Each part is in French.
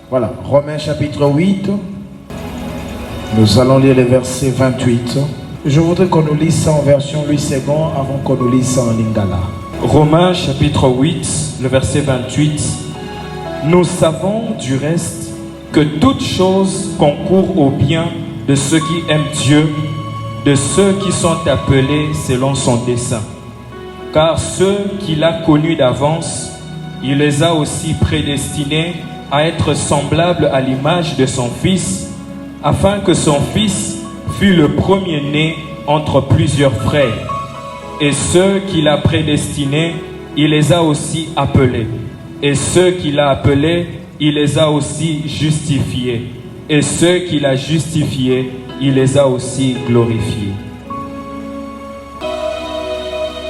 Voilà, Romains chapitre 8. Nous allons lire les versets 28. Je voudrais qu'on nous lise ça en version Louis II avant qu'on nous lise ça en lingala. Romains chapitre 8, le verset 28. Nous savons du reste que toute chose concourt au bien de ceux qui aiment Dieu, de ceux qui sont appelés selon son dessein. Car ceux qu'il a connus d'avance, il les a aussi prédestinés à être semblables à l'image de son Fils, afin que son Fils fût le premier-né entre plusieurs frères. Et ceux qu'il a prédestinés, il les a aussi appelés. Et ceux qu'il a appelés, il les a aussi justifiés. Et ceux qu'il a justifiés, il les a aussi glorifiés.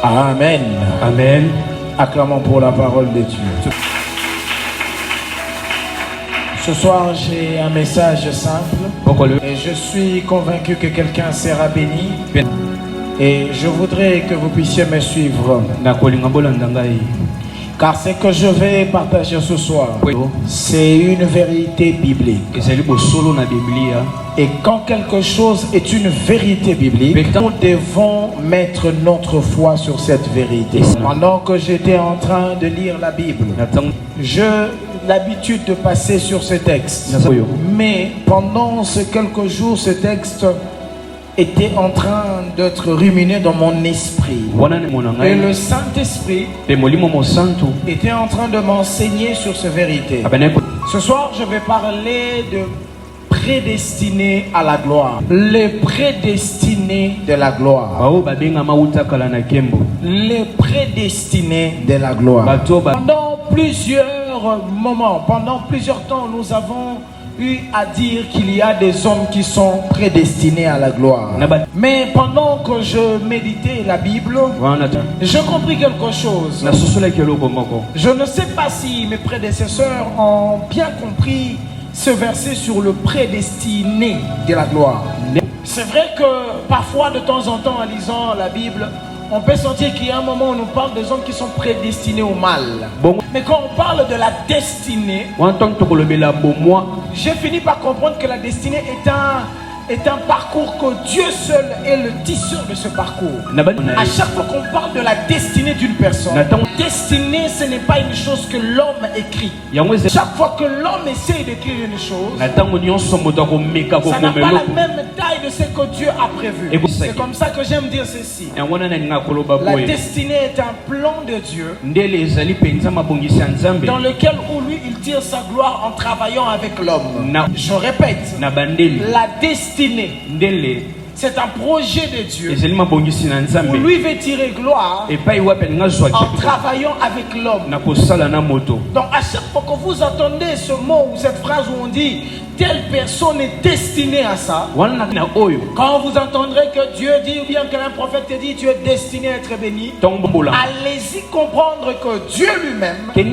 Amen. Amen. Acclamons pour la parole de Dieu. Ce soir, j'ai un message simple. Et je suis convaincu que quelqu'un sera béni. Et je voudrais que vous puissiez me suivre. Car ce que je vais partager ce soir, c'est une vérité biblique. Et quand quelque chose est une vérité biblique, nous devons mettre notre foi sur cette vérité. Pendant que j'étais en train de lire la Bible, j'ai l'habitude de passer sur ce texte. Mais pendant ces quelques jours, ce texte était en train d'être ruminé dans mon esprit. Et le Saint-Esprit était en train de m'enseigner sur ces vérités. Ce soir, je vais parler de prédestinés à la gloire. Les prédestinés de la gloire. Les prédestinés de la gloire. Pendant plusieurs moments, pendant plusieurs temps, nous avons eu à dire qu'il y a des hommes qui sont prédestinés à la gloire. Mais pendant que je méditais la Bible, j'ai compris quelque chose. Je ne sais pas si mes prédécesseurs ont bien compris ce verset sur le prédestiné de la gloire. C'est vrai que parfois, de temps en temps, en lisant la Bible, on peut sentir qu'il y a un moment où on nous parle des hommes qui sont prédestinés au mal. Mais quand on parle de la destinée, j'ai fini par comprendre que la destinée est un parcours que Dieu seul est le tisseur de ce parcours. À chaque fois qu'on parle de la destinée d'une personne, destinée, ce n'est pas une chose que l'homme écrit. Chaque fois que l'homme essaie d'écrire une chose, ça n'a pas la même taille de ce que Dieu a prévu. C'est comme ça que j'aime dire ceci. La destinée est un plan de Dieu dans lequel lui il tire sa gloire en travaillant avec l'homme. Je répète, la destinée, c'est un projet de Dieu où lui veut tirer gloire en travaillant avec l'homme. Donc à chaque fois que vous entendez ce mot ou cette phrase où on dit telle personne est destinée à ça, quand vous entendrez que Dieu dit ou bien qu'un prophète te dit tu es destiné à être béni, allez-y comprendre que Dieu lui-même veut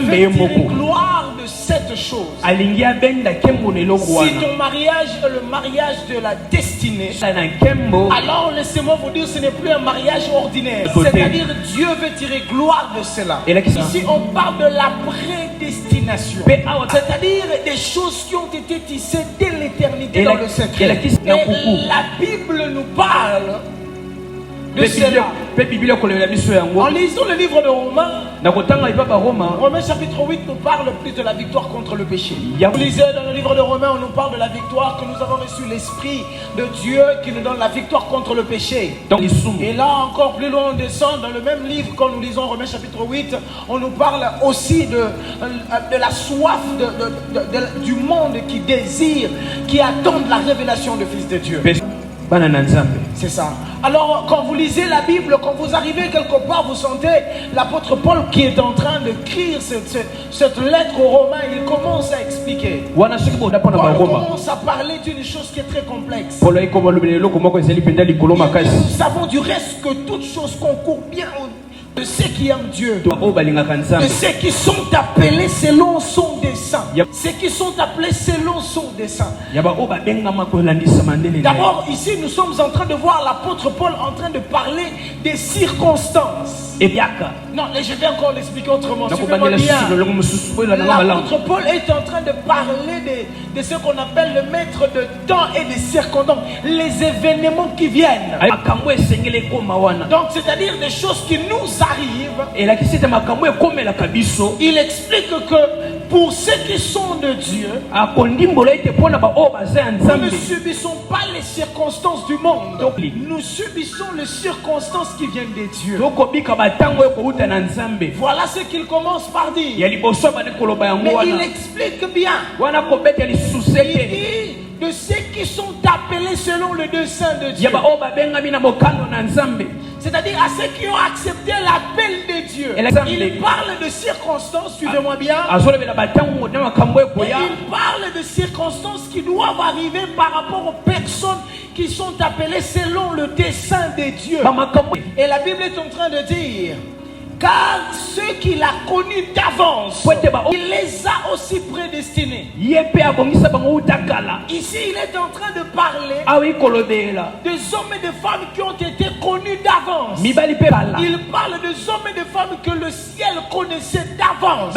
tirer gloire de cette chose. Si ton mariage est le mariage de la destinée, alors laissez-moi vous dire ce n'est plus un mariage ordinaire. C'est-à-dire Dieu veut tirer gloire de cela. Ici on parle de la prédestination, c'est-à-dire des choses qui ont été tissées dès l'éternité dans le secret. Et la Bible nous parle de cela. En lisant le livre de Romains chapitre 8 nous parle plus de la victoire contre le péché. Vous lisez dans le livre de Romains, on nous parle de la victoire que nous avons reçu l'Esprit de Dieu qui nous donne la victoire contre le péché. Et là encore plus loin on descend dans le même livre quand nous lisons Romains chapitre 8, on nous parle aussi de la soif du monde qui désire, qui attend la révélation du Fils de Dieu. C'est ça. Alors quand vous lisez la Bible, quand vous arrivez quelque part, vous sentez l'apôtre Paul qui est en train d'écrire cette lettre aux Romains. Il commence à expliquer. Paul commence à parler d'une chose qui est très complexe. Nous savons du reste que toute chose concourt bien de ceux qui aiment Dieu, de ceux qui sont appelés selon son dessein, ceux qui sont appelés selon son dessein. D'abord ici nous sommes en train de voir l'apôtre Paul en train de parler des circonstances. Non, et je vais encore l'expliquer autrement. Suivez-moi bien. L'apôtre Paul est en train de parler de ce qu'on appelle le maître de temps et des circonstances, les événements qui viennent. Donc, c'est-à-dire des choses qui nous arrivent. Il explique que pour ceux qui sont de Dieu, nous ne subissons pas les circonstances du monde. Nous subissons les circonstances qui viennent de Dieu. Voilà ce qu'il commence par dire. Mais il explique bien. Il dit de ceux qui sont appelés selon le dessein de Dieu. C'est-à-dire à ceux qui ont accepté l'appel de Dieu. Il parle de circonstances, suivez-moi bien. Et il parle de circonstances qui doivent arriver par rapport aux personnes qui sont appelées selon le dessein de Dieu. Et la Bible est en train de dire, car ceux qu'il a connus d'avance, il les a aussi prédestinés. Ici, il est en train de parler des hommes et des femmes qui ont été connus d'avance. Il parle des hommes et des femmes que le ciel connaissait d'avance.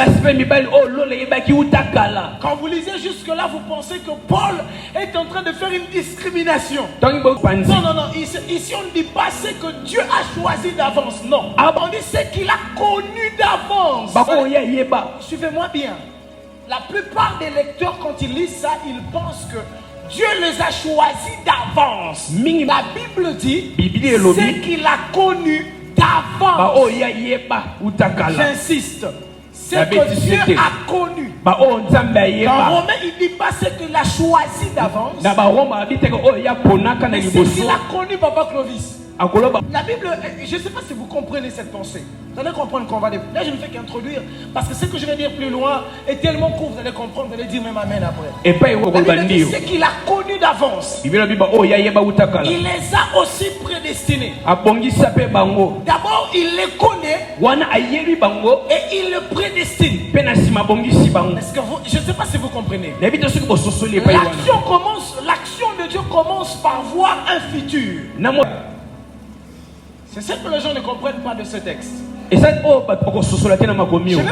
Quand vous lisez jusque-là, vous pensez que Paul est en train de faire une discrimination. Non. Ici, on ne dit pas ce que Dieu a choisi d'avance. Non. On dit ce qu'il a connu d'avance. Suivez-moi bien. La plupart des lecteurs, quand ils lisent ça, ils pensent que Dieu les a choisis d'avance. La Bible dit ce qu'il a connu d'avance. J'insiste. Ce que Dieu a connu. Dans Romains, il ne dit pas ce qu'il a choisi d'avance. Mais ce qu'il a connu, Papa Clovis. La Bible, je ne sais pas si vous comprenez cette pensée. Vous allez comprendre qu'on va... Là, je ne fais qu'introduire, parce que ce que je vais dire plus loin est tellement court, vous allez comprendre, vous allez dire même amen après. La Bible dit ce qu'il a connu d'avance. Il les a aussi prédestinés. D'abord, il les connaît et il les prédestine. Est-ce que vous, je ne sais pas si vous comprenez. L'action de Dieu commence par voir un futur. C'est ce que les gens ne comprennent pas de ce texte. Je vais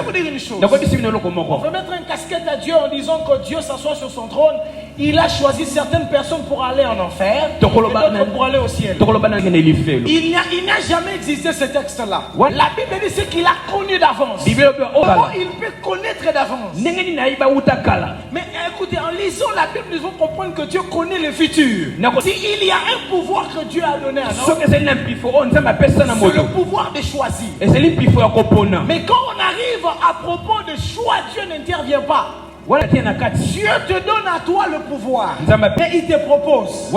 vous dire une chose. On peut mettre une casquette à Dieu en disant que Dieu s'assoit sur son trône. Il a choisi certaines personnes pour aller en enfer et d'autres pour aller au ciel. Il n'a jamais existé ce texte-là. La Bible dit ce qu'il a connu d'avance. Comment il peut connaître d'avance? Mais écoutez, en lisant la Bible, nous devons comprendre que Dieu connaît le futur. S'il y a un pouvoir que Dieu a donné à l'homme, c'est le pouvoir de choisir. Mais quand on arrive à propos de choix, Dieu n'intervient pas. Dieu te donne à toi le pouvoir et il te propose.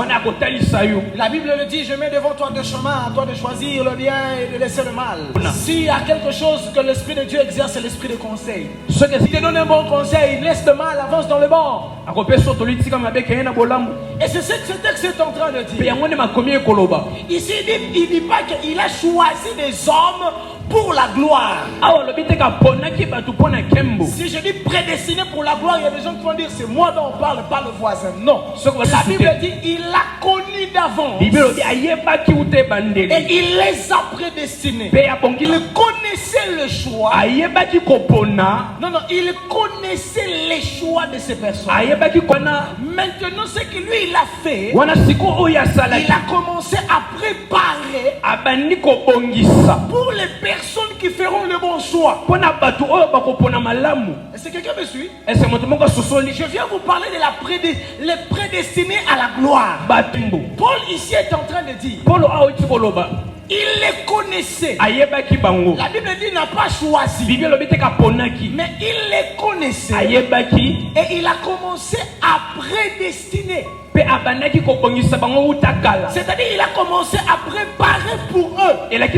La Bible le dit, je mets devant toi deux chemins, à toi de choisir le bien et de laisser le mal. S'il y a quelque chose que l'Esprit de Dieu exerce, c'est l'Esprit de conseil. S'il te donne un bon conseil, laisse le mal, avance dans le bon. Et c'est ce que ce texte est en train de dire. Ici, il ne dit pas qu'il a choisi des hommes pour la gloire. Si je dis prédestiné pour la gloire, il y a des gens qui vont dire c'est moi dont on parle, pas le voisin. Non. La Bible dit il l'a connu d'avance. Et il les a prédestinés. Il connaissait le choix. Non, il connaissait les choix de ces personnes. Maintenant, ce que lui il a fait, il a commencé à préparer pour les personnes qui feront le bon choix. Est-ce que quelqu'un me suit? Je viens vous parler de les prédestinés à la gloire. Paul ici est en train de dire il les connaissait. La Bible dit qu'il n'a pas choisi, mais il les connaissait et il a commencé à prédestiner. C'est-à-dire il a commencé à préparer pour eux. Il a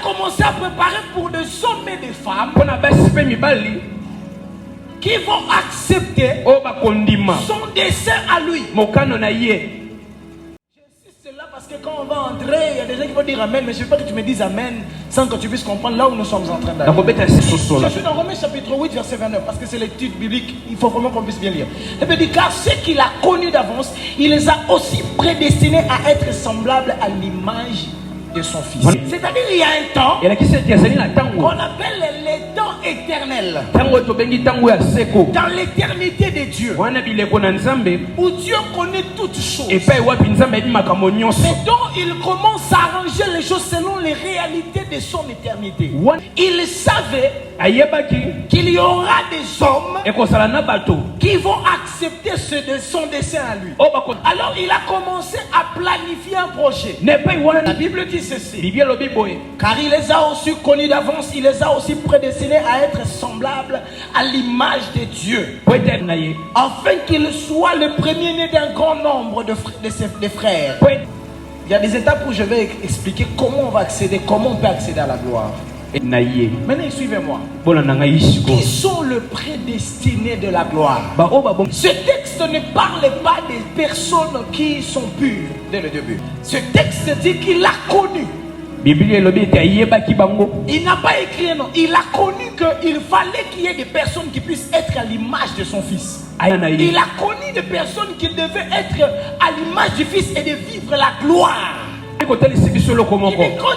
commencé à préparer pour des hommes et des femmes qui vont accepter son dessein à lui. J'insiste là parce que quand on va entrer, il y a des gens qui vont dire amen, mais je ne veux pas que tu me dises amen sans que tu puisses comprendre là où nous sommes en train d'aller. Je suis dans Romains chapitre 8 verset 29 parce que c'est l'étude biblique, il faut vraiment qu'on puisse bien lire. Il veut dire car ceux qu'il a connus d'avance, il les a aussi prédestinés à être semblables à l'image de son fils. C'est-à-dire il y a un temps qu'on appelle les temps éternels. Dans l'éternité de Dieu, où Dieu connaît toutes choses, et donc il commence à arranger les choses selon les réalités de son éternité. Il savait qu'il y aura des hommes qui vont accepter son dessein à lui. Alors il a commencé à planifier un projet. La Bible dit ceci: car il les a aussi connus d'avance, il les a aussi prédestinés à être semblables à l'image de Dieu, afin qu'il soit le premier-né d'un grand nombre de frères. Il y a des étapes où je vais expliquer comment on va accéder, comment on peut accéder à la gloire. Maintenant, suivez-moi. Qui sont les prédestinés de la gloire? Ce texte ne parle pas des personnes qui sont pures dès le début. Ce texte dit qu'il a connu. Il n'a pas écrit non. Il a connu qu'il fallait qu'il y ait des personnes qui puissent être à l'image de son fils. Il a connu des personnes qui devaient être à l'image du fils et de vivre la gloire. Et quand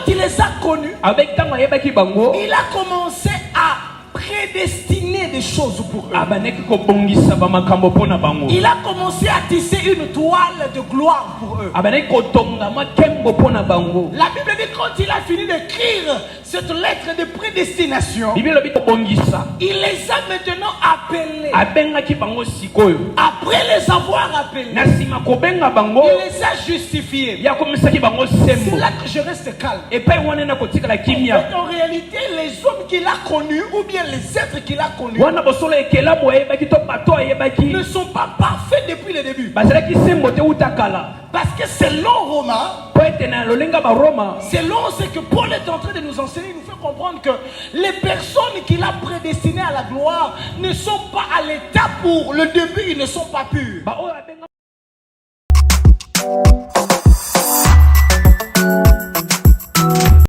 il les a connus, il a commencé à prédestiner des choses pour eux. Il a commencé à tisser une toile de gloire pour eux. La Bible dit quand il a fini d'écrire cette lettre de prédestination, il les a maintenant appelés. Après les avoir appelés, il les a justifiés. C'est là que je reste calme. En réalité, les hommes qu'il a connus ou bien les êtres qu'il a connus ne sont pas parfaits depuis le début. Parce que selon Romains, selon ce que Paul est en train de nous enseigner, il nous fait comprendre que les personnes qu'il a prédestinées à la gloire ne sont pas à l'état pour le début, ils ne sont pas purs.